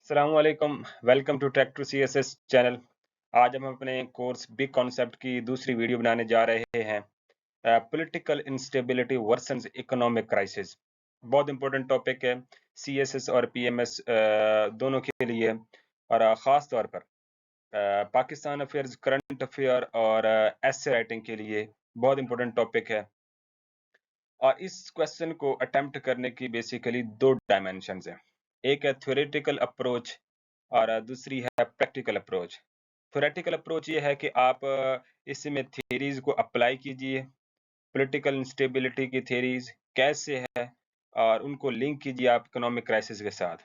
अस्सलामुअलैकुम। Welcome to track to CSS channel. आज हम अपने कोर्स बिग कॉन्सेप्ट की दूसरी वीडियो बनाने जा रहे हैं। Political instability versus economic crisis बहुत इंपॉर्टेंट टॉपिक है सीएसएस और पीएमएस दोनों के लिए। और ख़ास तौर पर पाकिस्तान अफेयर्स, करंट अफेयर और एसे राइटिंग के लिए बहुत इंपॉर्टेंट टॉपिक है। और इस क्वेश्चन को अटेम्प्ट करने की बेसिकली दो डायमेंशंस हैं। एक है थ्योरेटिकल अप्रोच और दूसरी है प्रैक्टिकल अप्रोच। थ्योरेटिकल अप्रोच ये है कि आप इसमें थ्योरीज को अप्लाई कीजिए। पॉलिटिकल इंस्टेबिलिटी की थ्योरीज कैसे है और उनको लिंक कीजिए आप इकोनॉमिक क्राइसिस के साथ।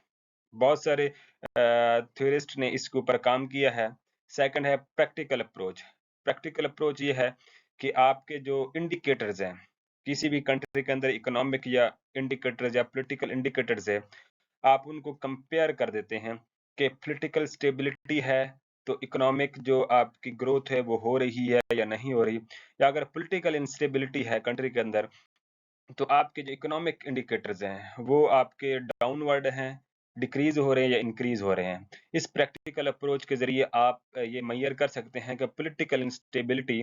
बहुत सारे थ्योरिस्ट ने इसके ऊपर काम किया है। सेकंड है प्रैक्टिकल अप्रोच। प्रैक्टिकल अप्रोच ये है कि आपके जो इंडिकेटर्स हैं किसी भी कंट्री के अंदर, इकोनॉमिक या इंडिकेटर्स या पॉलिटिकल इंडिकेटर्स है, आप उनको कंपेयर कर देते हैं कि पॉलिटिकल स्टेबिलिटी है तो इकोनॉमिक जो आपकी ग्रोथ है वो हो रही है या नहीं हो रही, या अगर पॉलिटिकल इंस्टेबिलिटी है कंट्री के अंदर तो आपके जो इकोनॉमिक इंडिकेटर्स हैं वो आपके डाउनवर्ड हैं, डिक्रीज हो रहे हैं या इंक्रीज हो रहे हैं। इस प्रैक्टिकल अप्रोच के जरिए आप ये मेजर कर सकते हैं कि पॉलिटिकल इंस्टेबिलिटी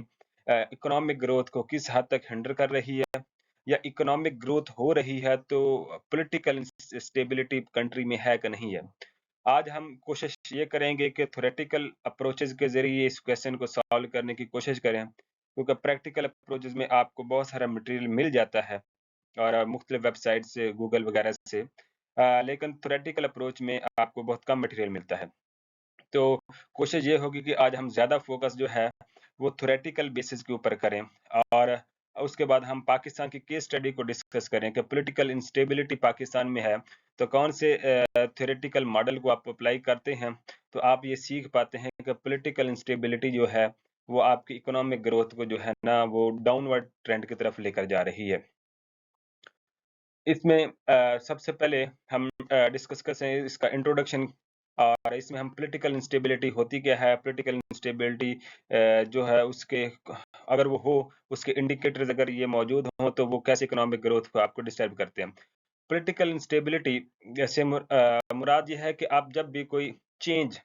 इकोनॉमिक ग्रोथ को किस हद तक हिंडर कर रही है, या इकोनॉमिक ग्रोथ हो रही है तो पॉलिटिकल स्टेबिलिटी कंट्री में है कि नहीं है। आज हम कोशिश ये करेंगे कि थ्योरेटिकल अप्रोचेस के ज़रिए इस क्वेश्चन को सॉल्व करने की कोशिश करें, क्योंकि प्रैक्टिकल अप्रोचेस में आपको बहुत सारा मटेरियल मिल जाता है और मुख्तलिफ वेबसाइट से, गूगल वगैरह से। लेकिन थ्योरेटिकल अप्रोच में आपको बहुत कम मटेरियल मिलता है। तो कोशिश ये होगी कि आज हम ज़्यादा फोकस जो है वो थ्योरेटिकल बेसिस के ऊपर करें, और उसके बाद हम पाकिस्तान की केस स्टडी को डिस्कस करें कि पॉलिटिकल इंस्टेबिलिटी पाकिस्तान में है तो कौन से थ्योरेटिकल मॉडल को आप अप्लाई करते हैं तो आप ये सीख पाते हैं कि पॉलिटिकल इंस्टेबिलिटी जो है वो आपकी इकोनॉमिक ग्रोथ को जो है ना वो डाउनवर्ड ट्रेंड की तरफ लेकर जा रही है। इसमें सबसे पहले हम डिस्कस करते हैं इसका इंट्रोडक्शन, और इसमें हम पॉलिटिकल इंस्टेबिलिटी होती क्या है, पॉलिटिकल इंस्टेबिलिटी जो है उसके अगर वो हो, उसके इंडिकेटर्स अगर ये मौजूद हों तो वो कैसे इकोनॉमिक ग्रोथ को आपको डिस्टर्ब करते हैं। पॉलिटिकल इंस्टेबिलिटी जैसे मुराद ये है कि आप जब भी कोई चेंज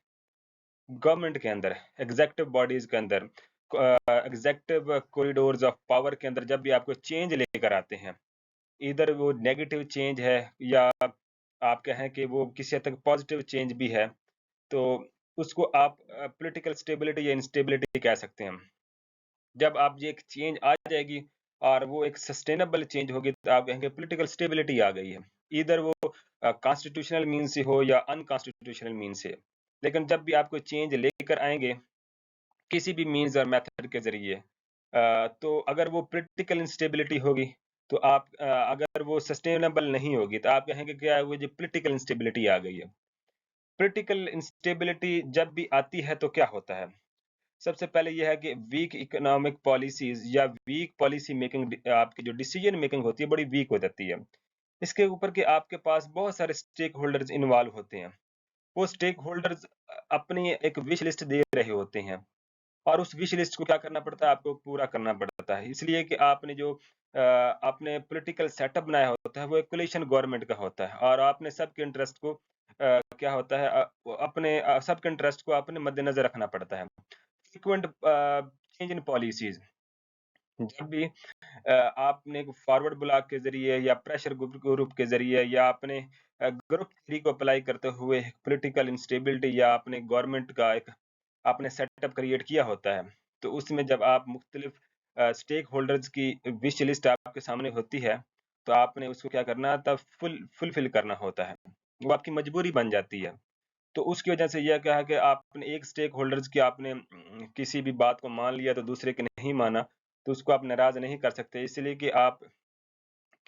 गवर्नमेंट के अंदर, एग्जेक्टिव बॉडीज के अंदर, एग्जेक्टिव कॉरिडोर्स ऑफ पावर के अंदर जब भी आपको चेंज लेकर आते हैं, इधर वो नेगेटिव चेंज है या आप कहें कि वो किसी हद तक पॉजिटिव चेंज भी है, तो उसको आप पॉलिटिकल स्टेबिलिटी या इंस्टेबिलिटी कह सकते हैं। जब आप ये एक चेंज आ जाएगी और वो एक सस्टेनेबल चेंज होगी तो आप कहेंगे पॉलिटिकल स्टेबिलिटी आ गई है। इधर वो कॉन्स्टिट्यूशनल मीन से हो या अनकॉन्स्टिट्यूशनल मीन से। लेकिन जब भी आप कोई चेंज लेकर आएंगे किसी भी मीन्स और मेथड के ज़रिए, तो अगर वो पॉलिटिकल इंस्टेबिलिटी होगी, तो आप अगर वो सस्टेनेबल नहीं होगी, तो आप कहेंगे क्या वो जो पॉलिटिकल इंस्टेबिलिटी आ गई है। पॉलिटिकल इंस्टेबिलिटी जब भी आती है तो क्या होता है? सबसे पहले ये है कि वीक इकोनॉमिक पॉलिसीज़ या वीक पॉलिसी मेकिंग, आपकी जो डिसीजन मेकिंग होती है, बड़ी वीक हो जाती है। इसके ऊपर कि आपके पास बहुत सारे स्टेक होल्डर्स इन्वॉल्व होते हैं। वो स्टेक होल्डर्स अपनी एक विश लिस्ट दे रहे होते हैं। और उस विश लिस्ट को क्या करना पड़ता है, आपको पूरा करना पड़ता है। इसलिए कि आपने जो आपने पॉलिटिकल सेटअप बनाया होता है, वो एक कोलिशन गवर्नमेंट का होता है और आपने सबके इंटरेस्ट को क्या होता है वो अपने सबके इंटरेस्ट को आपने मद्देनज़र रखना पड़ता है। फ्रीक्वेंट चेंज इन पॉलिसीज़, जब भी आपने फॉरवर्ड ब्लॉक के ज़रिए या प्रेशर ग्रुप ग्रुप के ज़रिए या अपने ग्रुप थ्योरी को अप्लाई करते हुए पॉलिटिकल इंस्टेबिलिटी या अपने गवर्नमेंट का एक आपने सेटअप क्रिएट किया होता है, तो उसमें जब आप मुख्तलिफ स्टेक होल्डर्स की विश लिस्ट आपके सामने होती है, तो आपने उसको क्या करना होता है, फुलफिल करना होता है। वो आपकी मजबूरी बन जाती है। तो उसकी वजह से यह क्या है कि आपने एक स्टेक होल्डर्स की आपने किसी भी बात को मान लिया तो दूसरे की नहीं माना, तो उसको आप नाराज़ नहीं कर सकते। इसलिए कि आप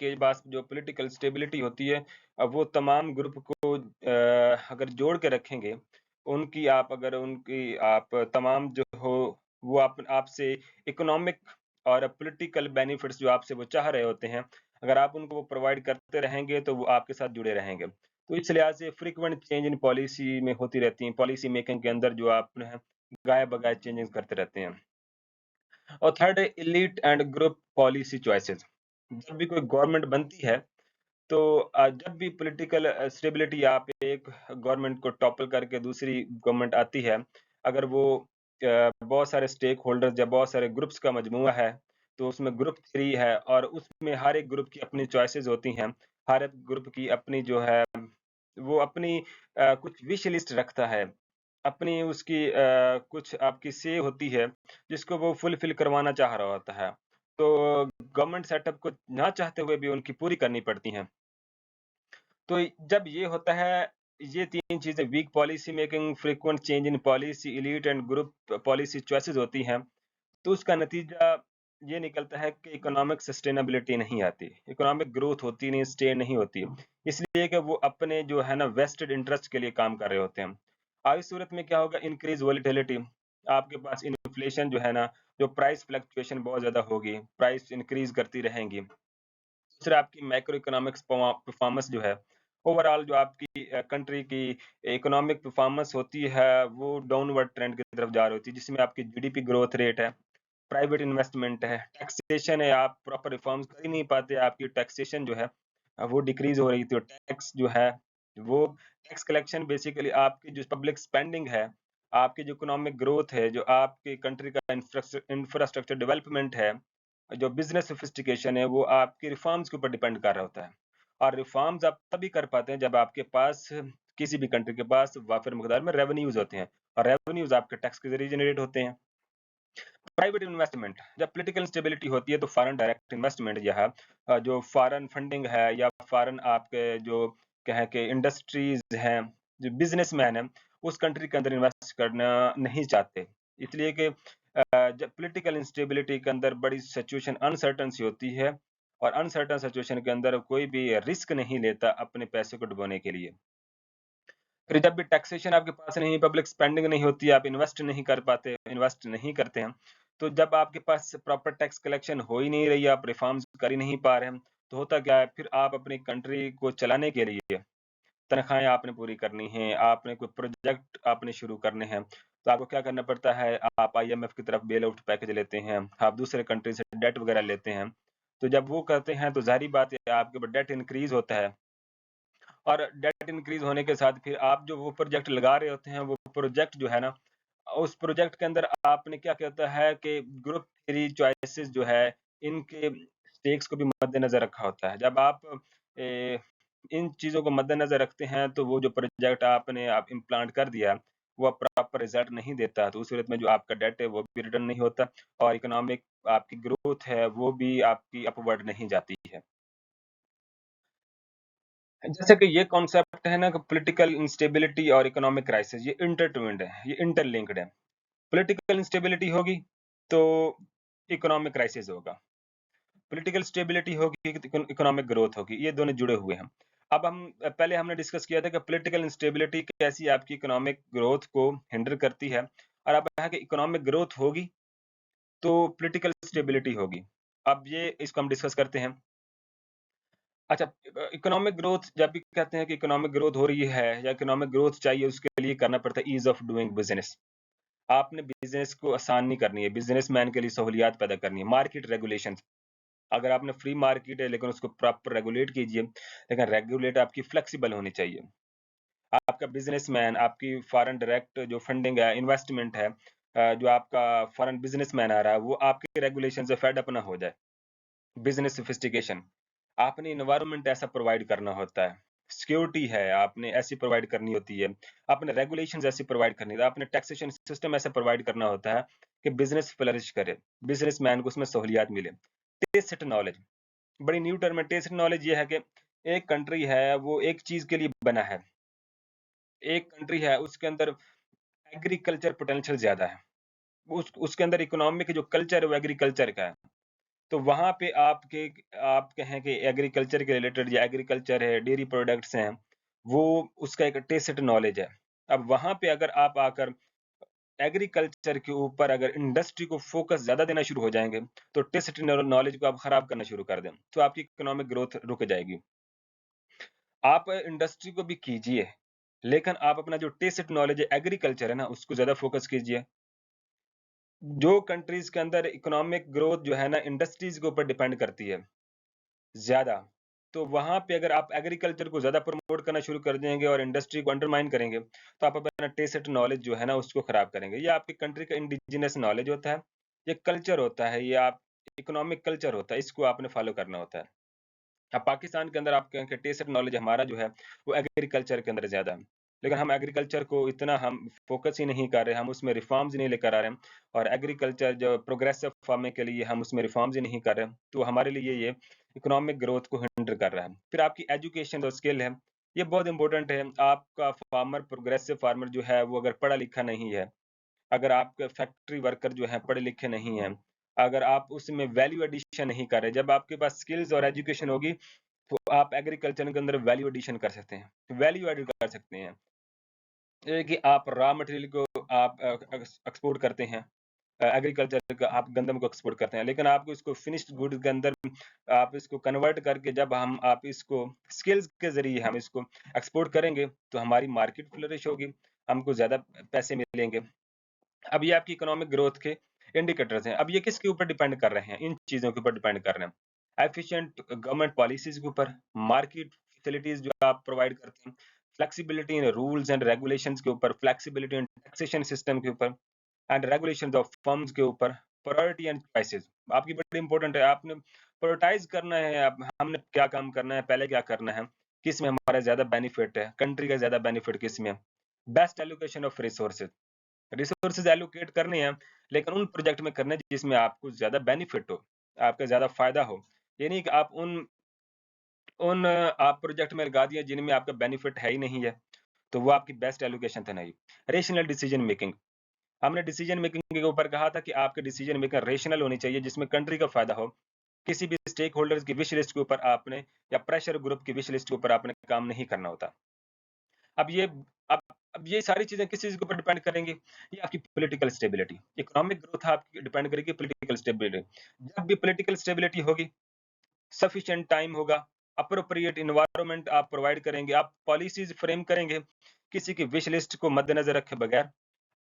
के पास जो पॉलिटिकल स्टेबिलिटी होती है, वो तमाम ग्रुप को अगर जोड़ के रखेंगे, उनकी आप अगर उनकी आप तमाम जो हो वो आप आपसे इकोनॉमिक और पॉलिटिकल बेनिफिट्स जो आपसे वो चाह रहे होते हैं, अगर आप उनको वो प्रोवाइड करते रहेंगे, तो वो आपके साथ जुड़े रहेंगे। तो इस लिहाज से फ्रीक्वेंट चेंज इन पॉलिसी में होती रहती हैं, पॉलिसी मेकिंग के अंदर जो आप है, गाये-बगाए चेंजेज़ करते रहते हैं। और थर्ड है elite and group policy choices. जब भी कोई गवर्नमेंट बनती है तो जब भी पॉलिटिकल स्टेबिलिटी या पे एक गवर्नमेंट को टॉपल करके दूसरी गवर्नमेंट आती है, अगर वो बहुत सारे स्टेक होल्डर्स या बहुत सारे ग्रुप्स का मजमूआ है, तो उसमें ग्रुप थ्योरी है और उसमें हर एक ग्रुप की अपनी चॉइसेस होती हैं। हर एक ग्रुप की अपनी जो है, वो अपनी कुछ विश लिस्ट रखता है। अपनी उसकी कुछ आपकी से होती है, जिसको वो फुलफिल करवाना चाह रहा होता है। तो गवर्नमेंट सेटअप को ना चाहते हुए भी उनकी पूरी करनी पड़ती हैं। तो जब ये होता है, ये 3 चीज़ें weak policy making, frequent change in policy, elite and group policy choices होती हैं, तो उसका नतीजा ये निकलता है कि इकोनॉमिक सस्टेनेबिलिटी नहीं आती, इकोनॉमिक ग्रोथ होती नहीं, सस्टेन नहीं होती। इसलिए कि वो अपने जो है ना वेस्टेड इंटरेस्ट के लिए काम कर रहे होते हैं। इस सूरत में क्या होगा, इंक्रीज़ वोलेटिलिटी, आपके पास इन्फ्लेशन जो है ना, जो प्राइस फ्लक्चुएशन बहुत ज़्यादा होगी, प्राइस इंक्रीज़ करती रहेंगी। दूसरा आपकी मैक्रो इकोनॉमिक्स परफॉर्मेंस जो है, ओवरऑल जो आपकी कंट्री की इकोनॉमिक परफॉर्मेंस होती है, वो डाउनवर्ड ट्रेंड की तरफ जा रही होती है, जिसमें आपकी जीडीपी ग्रोथ रेट है, प्राइवेट इन्वेस्टमेंट है, टैक्सेशन है, आप प्रॉपर रिफॉर्म्स कर ही नहीं पाते, आपकी टैक्सेशन जो है वो डिक्रीज़ हो रही थी, और टैक्स जो है, वो टैक्स कलेक्शन बेसिकली आपकी जो पब्लिक स्पेंडिंग है, आपकी जो इकोनॉमिक ग्रोथ है, जो आपकी कंट्री का इंफ्रास्ट्रक्चर डेवलपमेंट है, जो बिज़नेस सोफिस्टिकेशन है, वो आपके रिफॉर्म्स के ऊपर डिपेंड कर रहा होता है। और रिफॉर्म्स आप तभी कर पाते हैं जब आपके पास, किसी भी कंट्री के पास वाफ़िर मकदार में रेवेन्यूज़ होते हैं, और रेवेन्यूज़ आपके टैक्स के ज़रिए जनरेट होते हैं। प्राइवेट इन्वेस्टमेंट, जब पॉलिटिकल स्टेबिलिटी होती है, तो फॉरेन डायरेक्ट इन्वेस्टमेंट या जो फॉरेन फंडिंग है, या फॉरेन आपके जो कहें कि इंडस्ट्रीज़ हैं, जो बिज़नेसमैन हैं, उस कंट्री के अंदर इन्वेस्ट करना नहीं चाहते। इसलिए कि जब पॉलिटिकल इंस्टेबिलिटी के अंदर बड़ी सिचुएशन अनसर्टेन सी होती है, और अनसर्टेन सिचुएशन के अंदर कोई भी रिस्क नहीं लेता अपने पैसे को डुबोने के लिए। फिर जब भी टैक्सेशन आपके पास नहीं, पब्लिक स्पेंडिंग नहीं होती, आप इन्वेस्ट नहीं कर पाते, इन्वेस्ट नहीं करते हैं, तो जब आपके पास प्रॉपर टैक्स कलेक्शन हो ही नहीं रही, आप रिफॉर्म्स कर ही नहीं पा रहे हैं, तो होता क्या है, फिर आप अपनी कंट्री को चलाने के लिए तनख्वाहें आपने पूरी करनी हैं, आपने कोई प्रोजेक्ट आपने शुरू करने हैं, तो आपको क्या करना पड़ता है, आप आईएमएफ की तरफ बेल आउट पैकेज लेते हैं, आप दूसरे कंट्री से डेट वगैरह लेते हैं। तो जब वो करते हैं, तो ज़ाहिर-सी बात है आपके ऊपर डेट इंक्रीज़ होता है। और डेट इंक्रीज़ होने के साथ फिर आप जो वो प्रोजेक्ट लगा रहे होते हैं, वो प्रोजेक्ट जो है ना, उस प्रोजेक्ट के अंदर आपने क्या किया होता है कि ग्रुप थ्योरी चॉइसेस जो है, इनके स्टेक्स को भी मद्देनज़र रखा होता है। जब आप ए, इन चीज़ों को मद्देनज़र रखते हैं, तो वो जो प्रोजेक्ट आपने आप इम्प्लांट कर दिया, वो प्रॉपर रिज़ल्ट नहीं देता, तो उस सूरत में जो आपका डेट है, वो भी रिटर्न नहीं होता, और इकोनॉमिक आपकी ग्रोथ है, वो भी आपकी अपवर्ड नहीं जाती है। जैसे कि ये कॉन्सेप्ट है ना कि पॉलिटिकल इंस्टेबिलिटी और इकोनॉमिक क्राइसिस, ये इंटरट्विन्ड है, ये इंटरलिंक्ड है। पॉलिटिकल इंस्टेबिलिटी होगी, तो इकोनॉमिक क्राइसिस होगा। पॉलिटिकल स्टेबिलिटी होगी, तो इकोनॉमिक ग्रोथ होगी, ये दोनों जुड़े हुए हैं। अब हम पहले हमने डिस्कस किया था कि पॉलिटिकल इंस्टेबिलिटी कैसी आपकी इकोनॉमिक ग्रोथ को हिंडर करती है, और अब है कि इकोनॉमिक ग्रोथ होगी, तो पॉलिटिकल स्टेबिलिटी होगी। अब ये इसको हम डिस्कस करते हैं। अच्छा, इकोनॉमिक ग्रोथ जब भी कहते हैं कि इकोनॉमिक ग्रोथ हो रही है या इकोनॉमिक ग्रोथ चाहिए, उसके लिए करना पड़ता है ईज़ ऑफ डूइंग बिज़नेस। आपने बिज़नेस को आसानी करनी है, बिज़नेसमैन के लिए सहूलियात पैदा करनी है, मार्केट रेगुलेशंस। अगर आपने फ्री मार्केट है, लेकिन उसको प्रॉपर रेगुलेट कीजिए, लेकिन रेगुलेट आपकी फ्लेक्सिबल होनी चाहिए। आपका बिज़नेसमैन, आपकी फॉरेन डायरेक्ट जो फंडिंग है, इन्वेस्टमेंट है, जो आपका फॉरेन बिज़नेसमैन आ रहा है, वो आपके रेगुलेशन से फेड अप ना हो जाए। बिज़नेस सोफिस्टिकेशन, आपने एनवायरनमेंट ऐसा प्रोवाइड करना होता है, सिक्योरिटी है आपने ऐसी प्रोवाइड करनी होती है, आपने रेगुलेशंस ऐसी प्रोवाइड करनी है, आपने टैक्सेशन सिस्टम ऐसा प्रोवाइड करना होता है कि बिज़नेस फ्लरिश करे, बिज़नेसमैन को उसमें सहूलियत मिले। टेसिट नॉलेज, बड़ी न्यू टर्म है। टेसिट नॉलेज ये है कि एक कंट्री है, वो एक चीज़ के लिए बना है। एक कंट्री है, उसके अंदर एग्रीकल्चर पोटेंशियल ज़्यादा है। उसके अंदर इकोनॉमिक जो कल्चर है, वो एग्रीकल्चर का है। तो वहाँ पे आपके आप कहें कि एग्रीकल्चर के रिलेटेड, या एग्रीकल्चर है, डेयरी प्रोडक्ट्स हैं, वो उसका एक टेसिट नॉलेज है। अब वहाँ पे अगर आप आकर एग्रीकल्चर के ऊपर अगर इंडस्ट्री को फ़ोकस ज़्यादा देना शुरू हो जाएँगे, तो टेसिट नॉलेज को आप खराब करना शुरू कर दें, तो आपकी इकोनॉमिक ग्रोथ रुक जाएगी। आप इंडस्ट्री को भी कीजिए, लेकिन आप अपना जो टेसिट नॉलेज है, एग्रीकल्चर है ना, उसको ज़्यादा फ़ोकस कीजिए। जो कंट्रीज़ के अंदर इकोनॉमिक ग्रोथ जो है ना, इंडस्ट्रीज़ के ऊपर डिपेंड करती है, ज़्यादा। तो वहाँ पे अगर आप एग्रीकल्चर को ज़्यादा प्रमोट करना शुरू कर देंगे और इंडस्ट्री को अंडरमाइन करेंगे, तो आप अपना टेसेट नॉलेज जो है ना उसको खराब करेंगे। ये आपकी कंट्री का इंडिजिनस नॉलेज होता है, ये कल्चर होता है, ये आप इकोनॉमिक कल्चर होता है, इसको आपने फॉलो करना होता है। अब पाकिस्तान के अंदर आप कहें कि टेसेट नॉलेज हमारा जो है, वो एग्रीकल्चर के अंदर ज़्यादा है। लेकिन हम एग्रीकल्चर को इतना हम फ़ोकस ही नहीं कर रहे, हम उसमें रिफ़ॉर्म्स नहीं लेकर आ रहे हैं और एग्रीकल्चर जो प्रोग्रेसिव फार्मिंग के लिए हम उसमें रिफ़ॉर्म्स ही नहीं कर रहे हैं, तो हमारे लिए ये इकोनॉमिक ग्रोथ को हिंडर कर रहा है। फिर आपकी एजुकेशन जो स्किल है, ये बहुत इम्पोर्टेंट है। आपका फार्मर प्रोग्रेसिव फार्मर जो है, वो अगर पढ़ा-लिखा नहीं है, अगर आपके फैक्ट्री वर्कर जो हैं पढ़े-लिखे नहीं हैं, अगर आप उसमें वैल्यू एडिशन नहीं कर रहे, जब आपके पास स्किल्स और एजुकेशन होगी, तो आप एग्रीकल्चर के अंदर वैल्यू एडिशन कर सकते हैं, वैल्यू एडेड कर सकते हैं। ये कि आप रॉ मटेरियल को आप एक्सपोर्ट करते हैं, एग्रीकल्चर का आप गंदम को एक्सपोर्ट करते हैं, लेकिन आपको इसको फिनिश्ड गुड के अंदर आप इसको कन्वर्ट करके जब हम आप इसको स्किल्स के ज़रिए हम इसको एक्सपोर्ट करेंगे, तो हमारी मार्केट फ्लरिश होगी, हमको ज़्यादा पैसे मिलेंगे। अब ये आपकी इकोनॉमिक ग्रोथ के इंडिकेटर्स हैं। अब ये किसके ऊपर डिपेंड कर रहे हैं? इन चीज़ों के ऊपर डिपेंड कर रहे हैं। एफिशिएंट गवर्नमेंट पॉलिसीज़ के ऊपर, मार्केट फैसिलिटीज़ जो आप प्रोवाइड करते हैं, flexibility in rules and regulations के ऊपर, फ्लेक्सिबिलिटी इन टैक्सेशन सिस्टम के ऊपर एंड रेगुलेशंस ऑफ फर्म्स के ऊपर, प्रायोरिटी एंड चॉइसेस आपकी बड़ी इंपॉर्टेंट है। आपने प्रायोरिटाइज़ करना है, आप हमने क्या काम करना है, पहले क्या करना है, किसमें हमारा ज़्यादा बेनिफिट है, कंट्री का ज़्यादा बेनिफिट किसमें है। Best allocation of resources resources allocate करने हैं, लेकिन उन प्रोजेक्ट में करने हैं जिसमें आपको ज़्यादा बेनिफिट हो, आपका ज़्यादा फ़ायदा हो। ये नहीं कि आप उन उन आप प्रोजेक्ट में लगा दिए जिनमें आपका बेनिफिट है ही नहीं है, तो वो आपकी बेस्ट एलोकेशन तो नहीं। रेशनल डिसीजन मेकिंग, हमने डिसीजन मेकिंग के ऊपर कहा था कि आपकी डिसीजन मेकिंग रेशनल होनी चाहिए जिसमें कंट्री का फ़ायदा हो। किसी भी स्टेक होल्डर्स की विश लिस्ट के ऊपर आपने या प्रेशर ग्रुप की विश लिस्ट के ऊपर आपने काम नहीं करना होता। अब ये अब अब ये सारी चीज़ें किस चीज़ के ऊपर डिपेंड करेंगी? ये आपकी पॉलिटिकल स्टेबिलिटी, इकोनॉमिक ग्रोथ आपकी डिपेंड करेगी पॉलिटिकल स्टेबिलिटी। जब भी पॉलिटिकल स्टेबिलिटी होगी, सफिशिएंट टाइम होगा, एप्रोप्रिएट एनवायरनमेंट आप प्रोवाइड करेंगे, आप पॉलिसीज़ फ्रेम करेंगे, किसी की विश लिस्ट को मद्देनज़र रखे बगैर,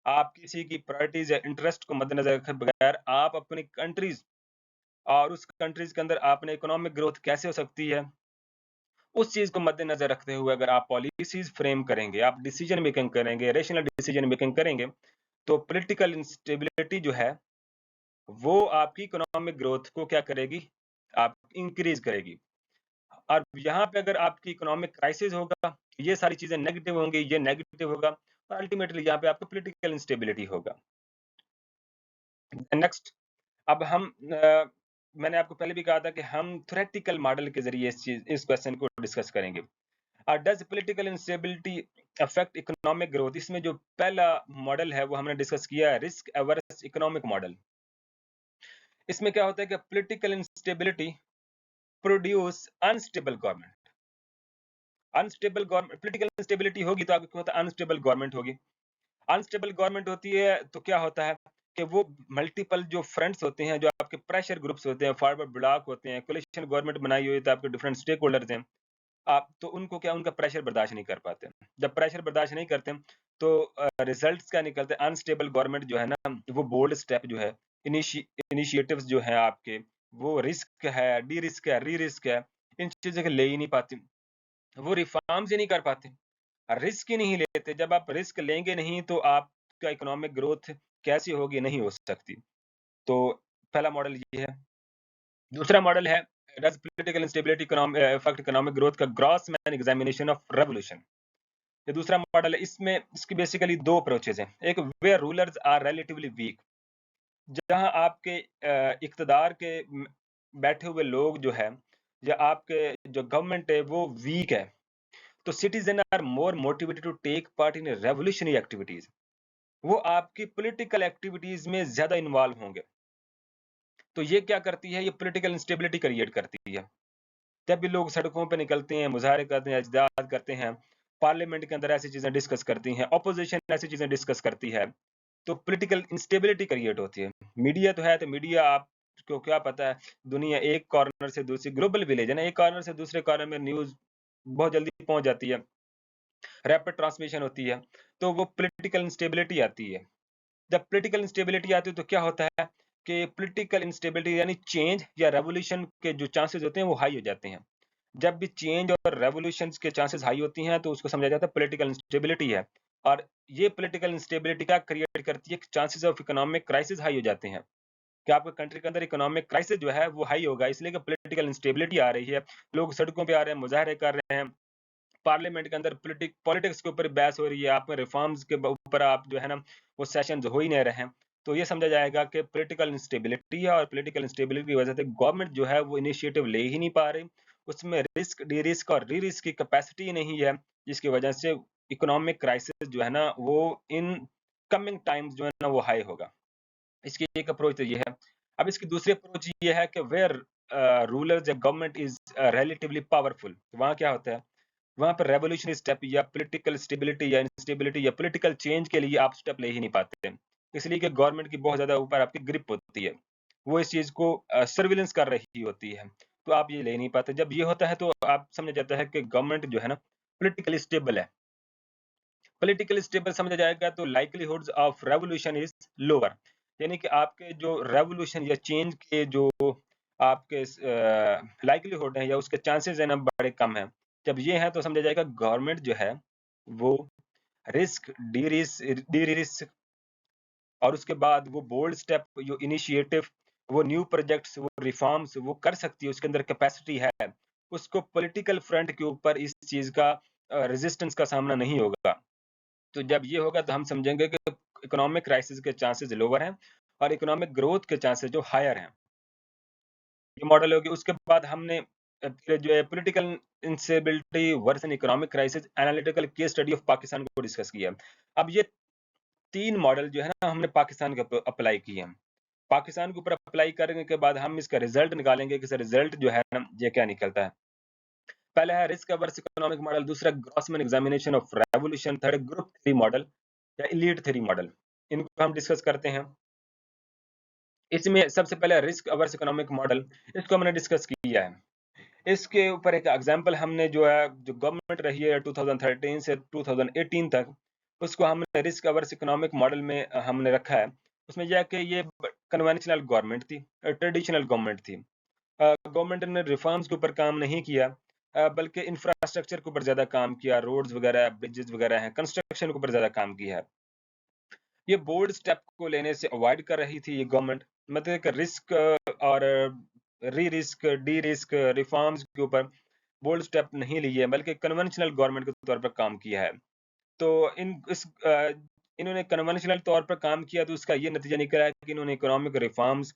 आप किसी की प्रायोरिटीज़ या इंटरेस्ट को मद्देनज़र रखे बगैर, आप अपनी कंट्रीज़ और उस कंट्रीज़ के अंदर आपने इकोनॉमिक ग्रोथ कैसे हो सकती है, उस चीज़ को मद्देनज़र रखते हुए अगर आप पॉलिसीज़ फ्रेम करेंगे, आप डिसीजन मेकिंग करेंगे, रेशनल डिसीजन मेकिंग करेंगे, तो पॉलिटिकल इंस्टेबिलिटी जो है, वो आपकी इकोनॉमिक ग्रोथ को क्या करेगी? आप इंक्रीज़ करेगी। और यहाँ पे अगर आपकी इकोनॉमिक क्राइसिस होगा, तो ये सारी चीज़ें नेगेटिव होंगी, ये नेगेटिव होगा और अल्टीमेटली यहाँ पे आपका पॉलिटिकल इंस्टेबिलिटी होगा। नेक्स्ट अब हम मैंने आपको पहले भी कहा था कि हम थ्योरेटिकल मॉडल के ज़रिए इस क्वेश्चन को डिस्कस करेंगे। Does political instability affect economic growth? इसमें जो पहला मॉडल है वो हमने डिस्कस किया है रिस्क एवर्स इकोनॉमिक मॉडल। इसमें क्या होता है कि political instability produce unstable government. Unstable government political instability होगी तो आपको क्या होता है अनस्टेबल गवर्नमेंट होगी। अनस्टेबल गवर्नमेंट होती है तो क्या होता है कि वो मल्टीपल जो फ्रंट्स होते हैं, जो आपके प्रेशर ग्रुप्स होते हैं, फॉरवर्ड ब्लॉक होते हैं, कोalition गवर्नमेंट बनाई हुई है तो आपके डिफरेंट स्टेक होल्डर्स हैं। आप तो उनको क्या उनका प्रेशर बर्दाश्त नहीं कर पाते। जब प्रेशर बर्दाश्त नहीं करते तो रिजल्ट्स क्या निकलते हैं अनस्टेबल गवर्नमेंट जो है ना वो बोल्ड स्टेप जो है इनिशि इनिशिएटिव्स जो हैं आपके वो रिस्क है, डी रिस्क है, री रिस्क है, इन चीज़ों को ले ही नहीं पाते। वो रिफॉर्म्स ही नहीं कर पाते। रिस्क ही नहीं लेते। जब आप रिस्क लेंगे नहीं तो आपका इकोनॉमिक ग्रोथ कैसे होगी? नहीं हो सकती। तो पहला मॉडल ये है। दूसरा मॉडल है does political instability affect economic growth का gross man examination of revolution. ये दूसरा मॉडल है। इसमें इसकी बेसिकली 2 अप्रोचेज़ हैं। एक where rulers are relatively weak जहाँ आपके इक़्तिदार के बैठे हुए लोग जो हैं या आपके जो गवर्नमेंट है वो वीक है। तो citizens are more motivated to take part in revolutionary activities. वो आपकी पॉलिटिकल एक्टिविटीज़ में ज़्यादा इन्वॉल्व होंगे। तो ये क्या करती है? ये पॉलिटिकल इंस्टेबिलिटी क्रिएट करती है। जब भी लोग सड़कों पे निकलते हैं, मुज़ाहरे करते हैं, एहतजाज करते हैं, पार्लियामेंट के अंदर ऐसी चीज़ें डिस्कस करती हैं, ऑपोज़िशन ऐसी चीज़ें डिस्कस करती है, तो पॉलिटिकल इंस्टेबिलिटी क्रिएट होती है। मीडिया तो है, तो मीडिया आपको क्या पता है, दुनिया एक कॉर्नर से दूसरी ग्लोबल विलेज है ना, एक कॉर्नर से दूसरे कॉर्नर में न्यूज़ बहुत जल्दी पहुँच जाती है, रैपिड ट्रांसमिशन होती है, तो वो पॉलिटिकल इंस्टेबिलिटी आती है। जब पॉलिटिकल इंस्टेबिलिटी आती है तो क्या होता है कि पॉलिटिकल इंस्टेबिलिटी यानी चेंज या रेवोल्यूशन के जो चांसेस होते हैं वो हाई हो जाते हैं। जब भी चेंज और रेवोल्यूशंस के चांसेस हाई होती हैं, तो उसको समझा जाता है पॉलिटिकल इंस्टेबिलिटी है। और ये पॉलिटिकल इंस्टेबिलिटी क्या क्रिएट करती है कि chances of economic crisis high हो जाते हैं। कि आपके कंट्री के अंदर इकोनॉमिक क्राइसिस जो है वो हाई होगा, इसलिए कि पॉलिटिकल इंस्टेबिलिटी आ रही है। लोग सड़कों पे आ रहे हैं, मुजाहरे कर रहे हैं। पार्लियामेंट के अंदर पॉलिटिक्स के ऊपर बहस हो रही है, आप में रिफॉर्म्स के ऊपर आप जो है ना वो सेशंस हो ही नहीं रहे हैं। तो ये समझा जाएगा कि पॉलिटिकल इंस्टेबिलिटी है, और पॉलिटिकल इंस्टेबिलिटी की वजह से गवर्नमेंट जो है वो इनिशिएटिव ले ही नहीं पा रही। उसमें रिस्क, डी रिस्क और री रिस्क की कैपेसिटी नहीं है, जिसकी वजह से इकोनॉमिक क्राइसिस जो है ना वो इन कमिंग टाइम्स जो है ना वो हाई होगा। इसकी एक अप्रोच तो ये है। अब इसकी दूसरी अप्रोच ये है कि वेयर रूलर्स या गवर्नमेंट इज रिलेटिवली पावरफुल, वहाँ क्या होता है, वहाँ पर रेवोल्यूशनरी स्टेप या पॉलिटिकल स्टेबिलिटी या इंस्टेबिलिटी या पॉलिटिकल चेंज के लिए आप स्टेप ले ही नहीं पाते। इसलिए कि गवर्नमेंट की बहुत ज़्यादा ऊपर आपकी ग्रिप होती है। वो इस चीज़ को सर्विलेंस कर रही होती है, तो आप ये ले नहीं पाते। जब ये होता है तो आप समझा जाता है कि गवर्नमेंट जो है ना पॉलिटिकली स्टेबल है। पॉलिटिकली स्टेबल समझा जाएगा तो लाइक्लीहुड्स ऑफ रेवोल्यूशन इज लोअर, यानी कि आपके जो रेवोल्यूशन या चेंज के जो आपके लाइक्लीहुड है या उसके चांसेस है ना बड़े कम हैं। जब ये है तो समझा जाएगा गवर्नमेंट जो है वो रिस्क, डी रिस्क, और उसके बाद वो बोल्ड स्टेप, जो इनिशिएटिव, वो न्यू प्रोजेक्ट्स, वो रिफॉर्म्स वो कर सकती है, उसके अंदर कैपेसिटी है। उसको पॉलिटिकल फ्रंट के ऊपर इस चीज का रेजिस्टेंस का सामना नहीं होगा। तो जब ये होगा तो हम समझेंगे कि इकोनॉमिक क्राइसिस के चांसेस लोअर हैं और इकोनॉमिक ग्रोथ के चांसेस जो हायर हैं। ये मॉडल होगी। उसके बाद हमने फिर जो है political instability versus economic crisis analytical case study of Pakistan को डिस्कस किया। अब ये 3 मॉडल जो है ना हमने पाकिस्तान के ऊपर अप्लाई किए हैं। पाकिस्तान के ऊपर अप्लाई करने के बाद हम इसका रिजल्ट निकालेंगे कि सर रिजल्ट जो है ना ये क्या निकलता है। पहला है रिस्क अवर्स इकोनॉमिक मॉडल, दूसरा Grossman examination of revolution, third group theory model या एलीट थ्योरी मॉडल। इनको हम डिस्कस करते हैं। इसमें सबसे पहले रिस्क अवर्स इकोनॉमिक मॉडल, इसको हमने डिस्कस किया है। इसके ऊपर एक एग्जांपल हमने जो है, जो गवर्नमेंट रही है 2013 से 2018 तक, उसको हमने रिस्क अवर्स इकोनॉमिक मॉडल में हमने रखा है। उसमें यह है कि ये कन्वेंशनल गवर्नमेंट थी, ट्रेडिशनल गवर्नमेंट थी। गवर्नमेंट ने रिफॉर्म्स के ऊपर काम नहीं किया, बल्कि इंफ्रास्ट्रक्चर के ऊपर ज़्यादा काम किया, रोड्स वगैरह, ब्रिजेस वगैरह हैं, कंस्ट्रक्शन के ऊपर ज़्यादा काम किया है। ये बोल्ड स्टेप को लेने से अवॉइड कर रही थी ये गवर्नमेंट, मतलब कि रिस्क और री रिस्क, डी रिस्क, रिफॉर्म्स के ऊपर बोल्ड स्टेप नहीं लिए, बल्कि कन्वेंशनल गवर्नमेंट के तौर पर काम किया है। तो इन्होंने कन्वेंशनल तौर पर काम किया, तो उसका ये नतीजा निकला है कि इन्होंने इकोनॉमिक रिफॉर्म्स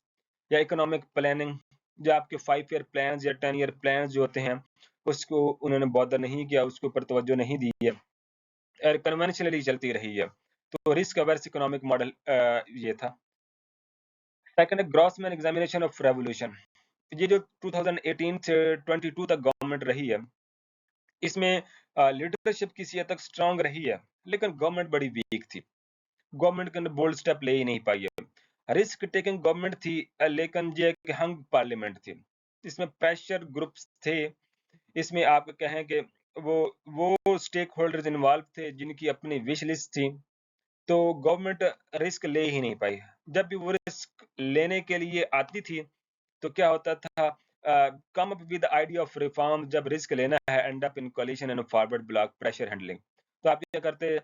या इकोनॉमिक प्लानिंग, जो आपके 5 ईयर प्लान्स या 10 ईयर प्लान्स जो होते हैं, उसको उन्होंने बॉदर नहीं किया, उसके ऊपर तवज्जो नहीं दी है, और कन्वेंशनली चलती रही है। तो रिस्क अवर्स इकोनॉमिक मॉडल ये था। सेकंड है ग्रॉसमैन एग्जामिनेशन ऑफ रेवोल्यूशन। ये जो 2018 से 22 तक गवर्नमेंट रही है, इसमें लीडरशिप किसी हद तक स्ट्रांग रही है, लेकिन गवर्नमेंट बड़ी वीक थी। गवर्नमेंट के अंदर बोल्ड स्टेप ले ही नहीं पाई है। रिस्क टेकिंग गवर्नमेंट थी, लेकिन ये कि हंग पार्लियामेंट थी। इसमें प्रेशर ग्रुप्स थे। इसमें आप कहें कि वो वो स्टेक होल्डर्स इन्वॉल्व थे जिनकी अपनी विश लिस्ट थी। तो गवर्नमेंट रिस्क ले ही नहीं पाई। जब भी वो रिस्क लेने के लिए आती थी, तो क्या होता था, come up with idea of reform, जब रिस्क लेना है, end up in coalition and forward block pressure handling. तो आप क्या करते,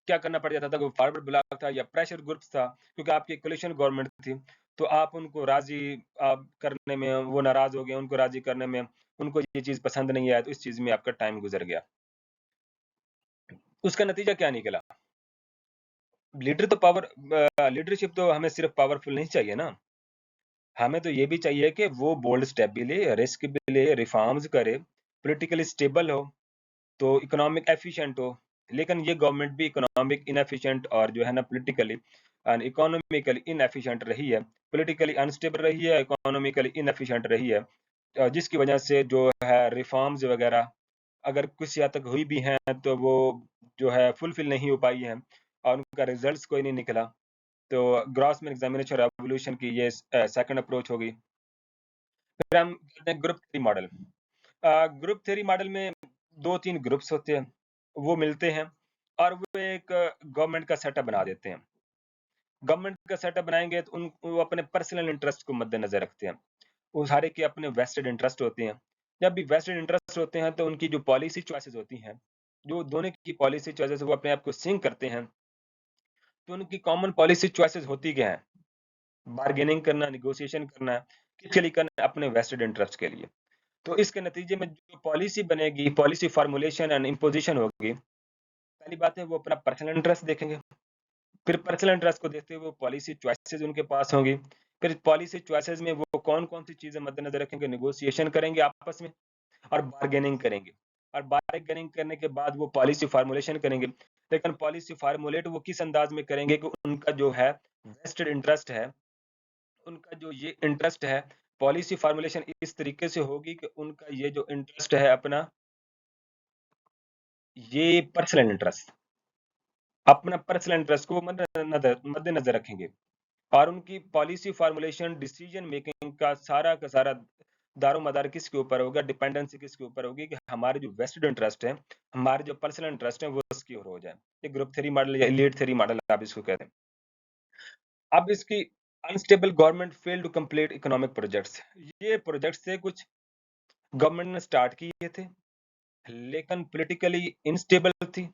क्या करना पड़ जाता था, कोई फॉरवर्ड ब्लॉक था या प्रेशर ग्रुप्स था, क्योंकि आपकी कोलिशन गवर्नमेंट थी। तो आप उनको राजी करने में वो नाराज हो गए, उनको राजी करने में उनको ये चीज पसंद नहीं आया, तो इस चीज में आपका टाइम गुजर गया। उसका नतीजा क्या निकला? लीडरशिप तो हमें सिर्फ पावरफुल नहीं चाहिए ना, हमें तो ये भी चाहिए कि वो बोल्ड स्टेप भी ले, रिस्क भी ले, रिफॉर्म्स करे, पॉलिटिकली स्टेबल हो, तो इकोनॉमिक एफिशिएंट हो। लेकिन ये गवर्नमेंट भी इकोनॉमिक इनएफिशिएंट और जो है ना पॉलिटिकली एंड इकोनॉमिकली इनएफिशिएंट रही है, पॉलिटिकली अनस्टेबल रही है, इकोनॉमिकली इनएफिशिएंट रही है, जिसकी वजह से जो है रिफॉर्म्स वगैरह अगर कुछ हद तक हुई भी हैं, तो वो जो है फुलफिल नहीं हो पाई हैं, और उनका रिजल्ट्स कोई नहीं निकला। तो ग्रॉसमैन एग्जामिनेशन रेवोल्यूशन की ये सेकंड अप्रोच होगी। फिर हम कहते हैं group theory model. Group theory model में 2-3 ग्रुप्स होते हैं, वो मिलते हैं और वो एक गवर्नमेंट का सेटअप बना देते हैं। गवर्नमेंट का सेटअप बनाएँगे तो वो अपने पर्सनल इंटरेस्ट को मद्देनज़र रखते हैं। वो सारे के अपने वेस्टेड इंटरेस्ट होते हैं। जब भी वेस्टेड इंटरेस्ट होते हैं तो उनकी जो पॉलिसी चॉइसेस होती हैं, जो दोनों की पॉलिसी चॉइसेस वो अपने आप को सिंक करते हैं, तो उनकी कॉमन पॉलिसी चॉइसेस होती क्या है? बार्गेनिंग करना, नेगोशिएशन करना, किसके लिए करना? अपने वेस्टेड इंटरेस्ट के लिए। तो इसके नतीजे में जो पॉलिसी बनेगी, पॉलिसी फॉर्मुलेशन एंड इम्पोजिशन होगी, पहली बात है वो अपना पर्सनल इंटरेस्ट देखेंगे। फिर पर्सनल इंटरेस्ट को देखते हुए वो पॉलिसी चॉइसेस उनके पास होंगी। फिर पॉलिसी चॉइसेस में वो कौन-कौन सी चीज़ें मद्देनज़र रखेंगे, नेगोशिएशन करेंगे आपस में और बार्गेनिंग करेंगे। और बार्गेनिंग करने के बाद वो पॉलिसी फॉर्मुलेशन करेंगे। लेकिन पॉलिसी फॉर्मुलेट वो किस अंदाज में करेंगे कि उनका जो है वेस्टेड इंटरेस्ट है, उनका जो ये इंटरेस्ट है, पॉलिसी फॉर्मुलेशन इस तरीके से होगी कि उनका ये जो इंटरेस्ट है अपना, ये पर्सनल इंटरेस्ट, अपना पर्सनल इंटरेस्ट को मद्देनज़र रखेंगे। और उनकी पॉलिसी फॉर्मुलेशन, डिसीजन मेकिंग का सारा दारोमदार किसके ऊपर होगा, डिपेंडेंसी किसके ऊपर होगी कि हमारे जो वेस्टेड इंटरेस्ट है, हमारे जो पर्सनल इंटरेस्ट है, वो सिक्योर हो जाए। ये ग्रुप थ्योरी मॉडल या लीड थ्योरी मॉडल आप इसको कहते हैं। अब इसकी unstable government fail to complete economic projects. ये प्रोजेक्ट्स थे कुछ गवर्नमेंट ने स्टार्ट किए थे, लेकिन पॉलिटिकली इनस्टेबल थी,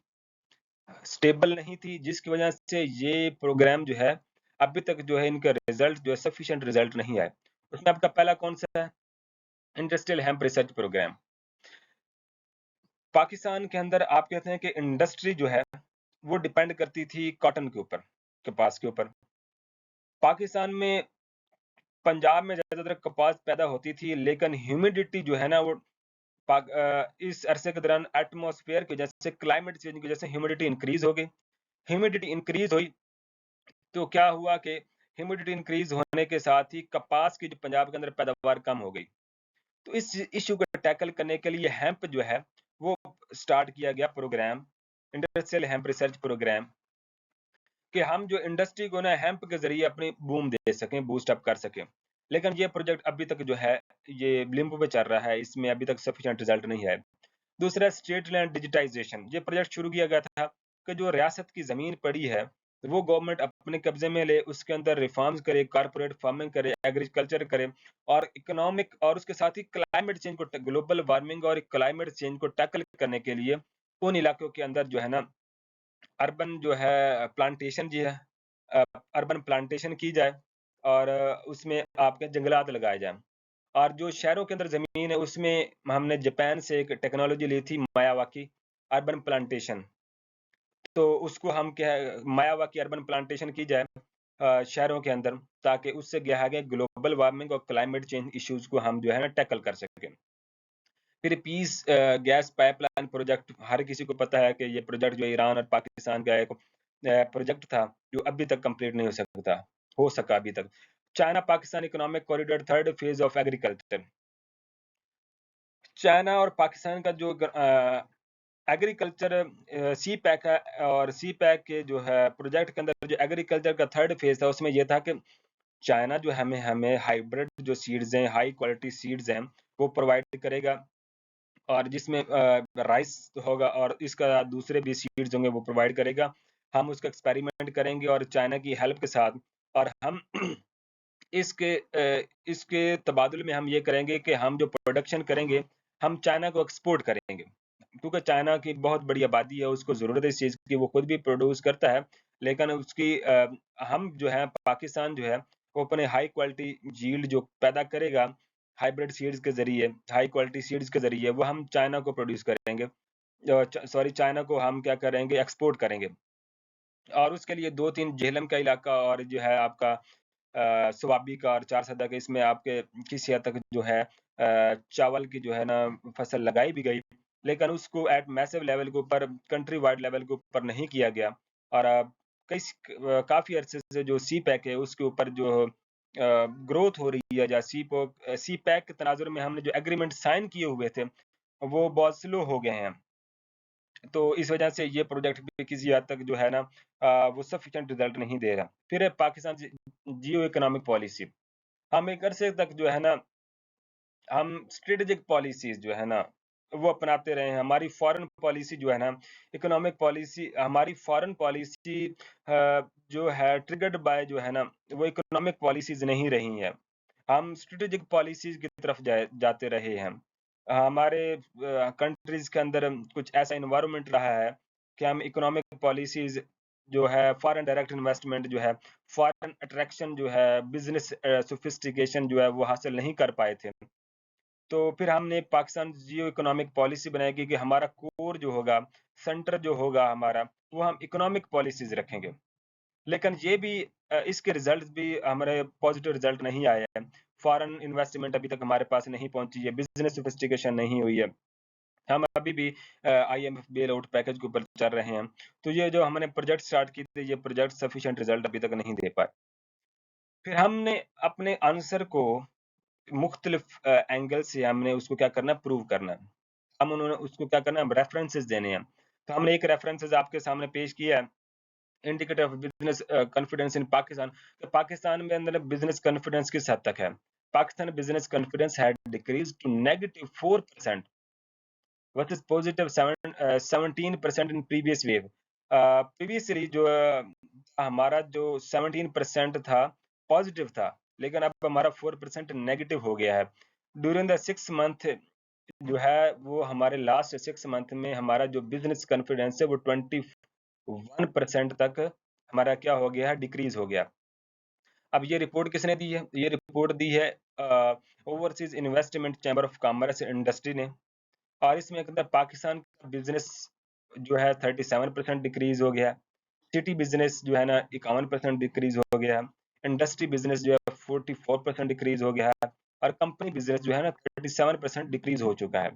स्टेबल नहीं थी, जिसकी वजह से ये प्रोग्राम जो है, अभी तक जो है इनका रिजल्ट जो है सफिशिएंट रिजल्ट नहीं आए। उसमें आपका पहला कौन-सा है? Industrial hemp research program. Pakistan के अंदर आप कहते हैं कि इंडस्ट्री जो है, वो डिपेंड करती थी कॉटन के ऊपर, कपास के ऊपर। पाकिस्तान में पंजाब में ज़्यादातर कपास पैदा होती थी, लेकिन ह्यूमिडिटी जो है ना वो इस अरसे के दौरान एटमॉस्फेयर की वजह से, क्लाइमेट चेंज की वजह से ह्यूमिडिटी इंक्रीज़ हो गई। ह्यूमिडिटी इंक्रीज़ हुई तो क्या हुआ कि ह्यूमिडिटी इंक्रीज होने के साथ ही कपास की जो पंजाब के अंदर पैदावार कम हो गई। तो इस इश्यू को टैकल करने के लिए हेम्प जो है वो स्टार्ट किया गया program, industrial hemp research program, कि हम जो इंडस्ट्री को ना हेम्प के जरिए अपनी बूम दे सकें, बूस्ट अप कर सकें। लेकिन ये प्रोजेक्ट अभी तक जो है ये लिम्बो पे चल रहा है, इसमें अभी तक सफिशिएंट रिजल्ट नहीं है। दूसरा स्टेट लैंड डिजिटाइजेशन, ये प्रोजेक्ट शुरू किया गया था कि जो रियासत की ज़मीन पड़ी है, वो गवर्नमेंट अपने कब्ज़े में ले, उसके अंदर रिफॉर्म्स करे, कारपोरेट फार्मिंग करे, एग्रीकल्चर करे और इकोनॉमिक और उसके साथ ही क्लाइमेट चेंज को ग्लोबल वार्मिंग और क्लाइमेट चेंज को टैकल करने के लिए उन इलाकों के अंदर जो है ना अर्बन जो है प्लांटेशन जी है, अ, अर्बन प्लांटेशन की जाए और उसमें आपके जंगलात लगाए जाएँ। और जो शहरों के अंदर ज़मीन है, उसमें हमने जापान से एक टेक्नोलॉजी ली थी मायावाकी अर्बन प्लांटेशन। तो उसको हम क्या है मायावाकी अर्बन प्लांटेशन की जाए शहरों के अंदर, ताकि उससे क्या है कि ग्लोबल वार्मिंग और क्लाइमेट चेंज इश्यूज़ को हम जो है ना टैकल कर सकें। फिर पीस गैस पाइपलाइन प्रोजेक्ट, हर किसी को पता है कि ये प्रोजेक्ट जो ईरान और पाकिस्तान का एक प्रोजेक्ट था, जो अभी तक कंप्लीट नहीं हो सका अभी तक। China Pakistan economic corridor third phase of agriculture. China और पाकिस्तान का जो एग्रीकल्चर सी पैक है और सी पैक के जो है प्रोजेक्ट के अंदर जो एग्रीकल्चर का थर्ड फेज़ था, उसमें ये था कि चाइना जो हमें हमें हाइब्रिड जो सीड्स हैं, हाई क्वालिटी सीड्स हैं, वो प्रोवाइड करेगा और जिसमें राइस होगा और इसका दूसरे भी सीड्स होंगे वो प्रोवाइड करेगा। हम उसका एक्सपेरिमेंट करेंगे और चाइना की हेल्प के साथ और हम इसके तबादले में हम ये करेंगे कि हम जो प्रोडक्शन करेंगे, हम चाइना को एक्सपोर्ट करेंगे। क्योंकि चाइना की बहुत बड़ी आबादी है, उसको ज़रूरत है इस चीज़ की, वो खुद भी प्रोड्यूस करता है, लेकिन उसकी हम जो है पाकिस्तान जो है, वो अपने हाई क्वालिटी यील्ड जो पैदा करेगा, हाइब्रिड सीड्स के ज़रिए, हाई क्वालिटी सीड्स के ज़रिए, वो हम चाइना को प्रोड्यूस करेंगे। चाइना को हम क्या करेंगे, एक्सपोर्ट करेंगे। और उसके लिए 2-3 झेलम का इलाका और जो है आपका स्वाबी का और चारसदा का, इसमें आपके किसी हद तक जो है चावल की जो है ना फसल लगाई भी गई, लेकिन उसको एट मैसिव लेवल के ऊपर, कंट्री वाइड लेवल के ऊपर नहीं किया गया। और काफ़ी अरसे से जो सी पैक है उसके ऊपर जो ग्रोथ हो रही है, या सी पैक के तनाजुर में हमने जो एग्रीमेंट साइन किए हुए थे, वो बहुत स्लो हो गए हैं। तो इस वजह से ये प्रोजेक्ट भी किसी हद तक जो है ना वो सफिशिएंट रिजल्ट नहीं दे रहा। फिर है पाकिस्तान जियो इकोनॉमिक पॉलिसी। हम एक अरसे तक जो है ना, हम स्ट्रेटेजिक पॉलिसीज़ जो है ना, वो अपनाते रहे हैं। हमारी फॉरेन पॉलिसी जो है ना, इकोनॉमिक पॉलिसी, हमारी फॉरेन पॉलिसी जो है ट्रिगर्ड बाय जो है ना, वो इकोनॉमिक पॉलिसीज़ नहीं रही हैं। हम स्ट्रेटेजिक पॉलिसीज़ की तरफ जाते रहे हैं। हमारे कंट्रीज़ के अंदर कुछ ऐसा एनवायरनमेंट रहा है कि हम इकोनॉमिक पॉलिसीज़ जो है, फॉरेन डायरेक्ट इन्वेस्टमेंट जो है, फॉरेन अट्रैक्शन जो है, बिज़नेस सोफिस्टिकेशन जो है, वो हासिल नहीं कर पाए थे। तो फिर हमने पाकिस्तान जियो इकोनॉमिक पॉलिसी बनाई कि हमारा कोर जो होगा, सेंटर जो होगा हमारा, वो हम इकोनॉमिक पॉलिसीज़ रखेंगे। लेकिन ये भी इसके रिज़ल्ट्स भी हमारे पॉज़िटिव रिज़ल्ट नहीं आए हैं। फॉरेन इन्वेस्टमेंट अभी तक हमारे पास नहीं पहुँची है, बिज़नेस सोफिस्टिकेशन नहीं हुई है। हम अभी भी आईएमएफ बेल आउट पैकेज के ऊपर चल रहे हैं। तो ये जो हमने प्रोजेक्ट स्टार्ट किए थे, ये प्रोजेक्ट सफिशिएंट रिज़ल्ट अभी तक नहीं दे पाए। फिर हमने अपने आंसर को मुख्तलिफ एंगल से हमने उसको क्या करना है, प्रूव करना है। हम उन्होंने उसको क्या करना है, रेफरेंसेस देने हैं। तो हमने एक रेफरेंसेस आपके सामने पेश किया है, indicator of business confidence in Pakistan. तो पाकिस्तान में अंदर बिज़नेस कॉन्फिडेंस किस हद तक है? Pakistan business confidence had decreased to -4% versus +17% in previous wave. Previously जो हमारा जो 17% था, पॉज़िटिव था, लेकिन अब हमारा 4% नेगेटिव हो गया है। ड्यूरिंग द 6 मंथ जो है वो हमारे लास्ट 6 मंथ में हमारा जो बिज़नेस कॉन्फिडेंस है वो 21% तक हमारा क्या हो गया है, डिक्रीज़ हो गया। अब ये रिपोर्ट किसने दी है? ये रिपोर्ट दी है overseas investment chamber of commerce industry ने, और इसमें कहता है पाकिस्तान का बिज़नेस जो है 37% डिक्रीज़ हो गया है। सिटी बिज़नेस जो है ना 51% डिक्रीज़ हो गया है। इंडस्ट्री बिज़नेस जो है 44% डिक्रीज़ हो गया है, और कंपनी बिज़नेस जो है ना 37% डिक्रीज़ हो चुका है।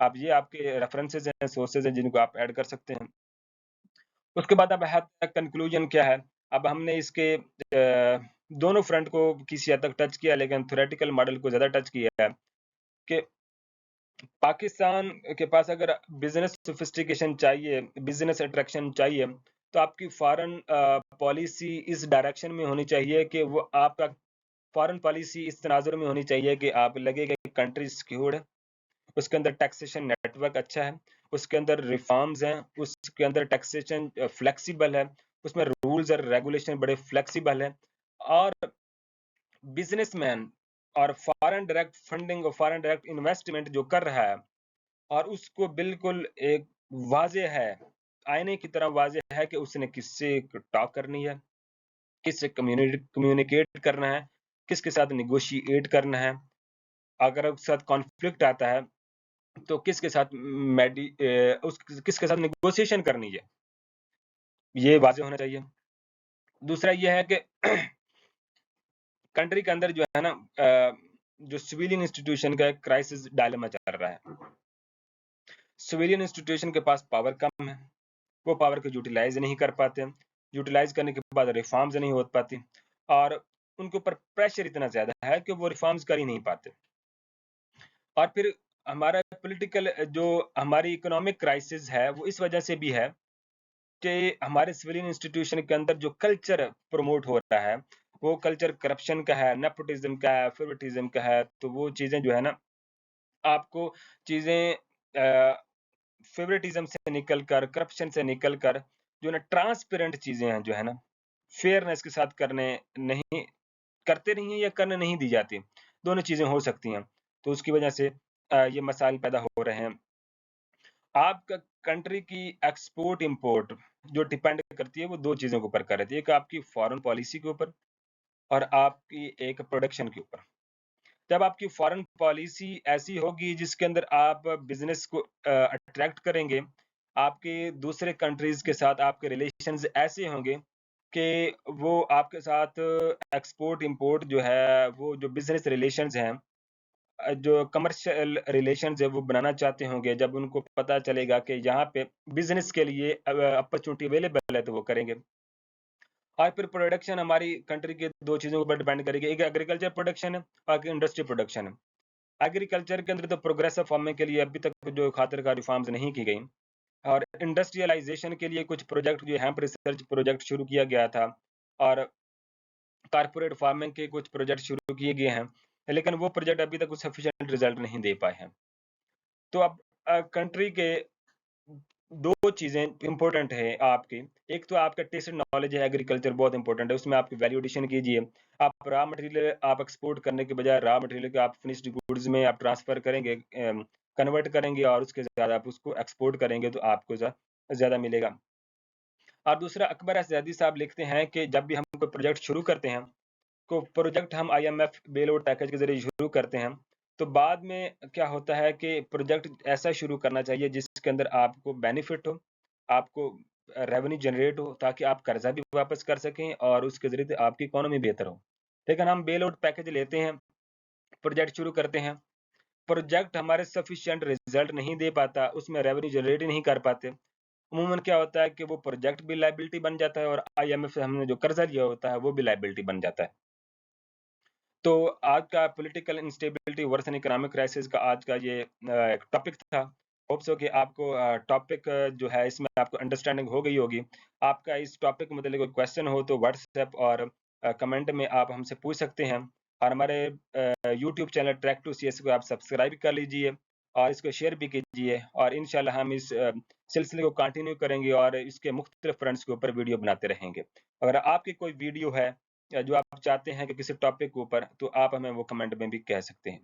अब ये आपके रेफरेंसेस हैं, सोर्सेज़ हैं जिनको आप ऐड कर सकते हैं। उसके बाद अब हद तक कंक्लूजन क्या है? अब हमने इसके दोनों फ्रंट को किसी हद तक टच किया, लेकिन थ्योरेटिकल मॉडल को ज़्यादा टच किया है कि पाकिस्तान के पास अगर बिज़नेस सोफिस्टिकेशन चाहिए, बिज़नेस अट्रैक्शन चाहिए, तो आपकी फ़ॉरेन पॉलिसी इस डायरेक्शन में होनी चाहिए कि वो आपका फ़ॉरेन पॉलिसी इस तनाज़ुर में होनी चाहिए कि आप लगेगा कि कंट्री सिक्योर्ड है, उसके अंदर टैक्सेशन नेटवर्क अच्छा है, उसके अंदर रिफ़ॉर्म्स हैं, उसके अंदर टैक्सेशन फ्लेक्सिबल है, उसमें रूल्स और रेगुलेशन बड़े फ्लेक्सिबल हैं, और बिज़नेसमैन और फॉरेन डायरेक्ट फंडिंग और फॉरेन डायरेक्ट इन्वेस्टमेंट जो कर रहा है, और उसको बिल्कुल एक वाज़ेह है, आईने की तरह वाज़ेह है कि उसने किससे टॉक करनी है, किससे कम्युनिकेट करना है, किसके साथ नेगोशिएट करना है। अगर उसके साथ कॉन्फ्लिक्ट आता है, तो किसके साथ उस किसके साथ नेगोशिएशन करनी है, ये वाज़ेह होना चाहिए। दूसरा ये है कि कंट्री के अंदर जो है ना जो सिविलियन इंस्टीट्यूशन का एक क्राइसिस डायलेमा चल रहा है। सिविलियन इंस्टीट्यूशन के पास पावर कम है, वो पावर को यूटिलाइज़ नहीं कर पाते, यूटिलाइज़ करने के बाद रिफ़ॉर्म्स नहीं हो पाती, और उनके ऊपर प्रेशर इतना ज़्यादा है कि वो रिफ़ॉर्म्स कर ही नहीं पाते। और फिर हमारा पॉलिटिकल जो हमारी इकोनॉमिक क्राइसिस है, वो इस वजह से भी है कि हमारे सिविलियन इंस्टीट्यूशन के अंदर जो कल्चर प्रमोट हो रहा है, वो कल्चर करप्शन का है, नेपोटिज़्म का है, फेवरेटिज़्म का है, तो वो चीज़ें जो है ना, आपको चीज़ें फेवरेटिज़्म से निकल कर, करप्शन से निकल कर, जो ना ट्रांसपेरेंट चीज़ें हैं जो है ना, फेयरनेस के साथ नहीं करते नहीं हैं या करने नहीं दी जाती। दोनों चीज़ें हो सकती हैं। तो उसकी वजह से ये मसाइल पैदा हो रहे हैं। आपका कंट्री की एक्सपोर्ट-इम्पोर्ट जो डिपेंड करती है, वो 2 चीज़ों के ऊपर कर रही है। एक आपकी फॉरेन पॉलिसी के ऊपर, और आपकी एक प्रोडक्शन के ऊपर। जब आपकी फॉरेन पॉलिसी ऐसी होगी जिसके अंदर आप बिज़नेस को अट्रैक्ट करेंगे, आपके दूसरे कंट्रीज़ के साथ आपके रिलेशंस ऐसे होंगे कि वो आपके साथ एक्सपोर्ट-इम्पोर्ट जो है, वो जो बिज़नेस रिलेशंस हैं, जो कमर्शियल रिलेशंस है वो बनाना चाहते होंगे, जब उनको पता चलेगा कि यहाँ पे बिज़नेस के लिए अपॉर्च्युनिटी अवेलेबल है, तो वो करेंगे। और फिर प्रोडक्शन हमारी कंट्री के 2 चीज़ों के ऊपर डिपेंड करेगी, एक एग्रीकल्चर प्रोडक्शन है, और एक इंडस्ट्री प्रोडक्शन है। एग्रीकल्चर के अंदर तो प्रोग्रेसिव फार्मिंग के लिए अभी तक जो खातिर रिफॉर्म्स नहीं की गई, और इंडस्ट्रियलाइजेशन के लिए कुछ प्रोजेक्ट जो हेम्प रिसर्च प्रोजेक्ट शुरू किया गया था, और कारपोरेट फार्मिंग के कुछ प्रोजेक्ट शुरू किए गए हैं, लेकिन वो प्रोजेक्ट अभी तक कुछ सफिशिएंट रिजल्ट नहीं दे पाए हैं। तो अब कंट्री के 2 चीज़ें इम्पोर्टेंट है आपकी। एक तो आपका टेस्ट नॉलेज है, एग्रीकल्चर बहुत इम्पोर्टेंट है, उसमें आपकी वैल्यू एडिशन कीजिए। आप रॉ मटेरियल आप एक्सपोर्ट करने के बजाय रॉ मटेरियल को आप फिनिश्ड गुड्स में आप ट्रांसफ़र करेंगे, कन्वर्ट करेंगे और उसके ज़्यादा आप उसको एक्सपोर्ट करेंगे तो आपको ज़्यादा मिलेगा। और दूसरा अकबर ज़ैदी साहब लिखते हैं कि जब भी हम कोई प्रोजेक्ट शुरू करते हैं, तो प्रोजेक्ट हम आईएमएफ बेल आउट पैकेज के ज़रिए शुरू करते हैं, तो बाद में क्या होता है कि प्रोजेक्ट ऐसा शुरू करना चाहिए जिसके अंदर आपको बेनिफिट हो, आपको रेवेन्यू जनरेट हो ताकि आप कर्ज़ा भी वापस कर सकें और उसके ज़रिए से आपकी इकोनॉमी बेहतर हो। लेकिन हम बेल आउट पैकेज लेते हैं, प्रोजेक्ट शुरू करते हैं, प्रोजेक्ट हमारे सफिशिएंट रिज़ल्ट नहीं दे पाता, उसमें रेवेन्यू जनरेट ही नहीं कर पाते। अमूमन क्या होता है कि वो प्रोजेक्ट भी लायबिलिटी बन जाता है और आईएमएफ से हमने जो कर्ज़ा लिया होता है, वो भी लायबिलिटी बन जाता है। तो आज का political instability versus economic crisis का आज का ये एक टॉपिक था। होप सो कि आपको टॉपिक जो है इसमें आपको अंडरस्टैंडिंग हो गई होगी। आपका इस टॉपिक के मतलब कोई क्वेश्चन हो तो व्हाट्सएप और कमेंट में आप हमसे पूछ सकते हैं और हमारे YouTube channel track to CS को आप सब्सक्राइब कर लीजिए और इसको शेयर भी कीजिए और इंशाल्लाह हम इस सिलसिले को कंटिन्यू करेंगे और इसके मुख्तलिफ फ्रंट्स के ऊपर वीडियो बनाते रहेंगे। अगर आपकी कोई वीडियो है या जो आप चाहते हैं कि किसी टॉपिक के ऊपर, तो आप हमें वो कमेंट में भी कह सकते हैं।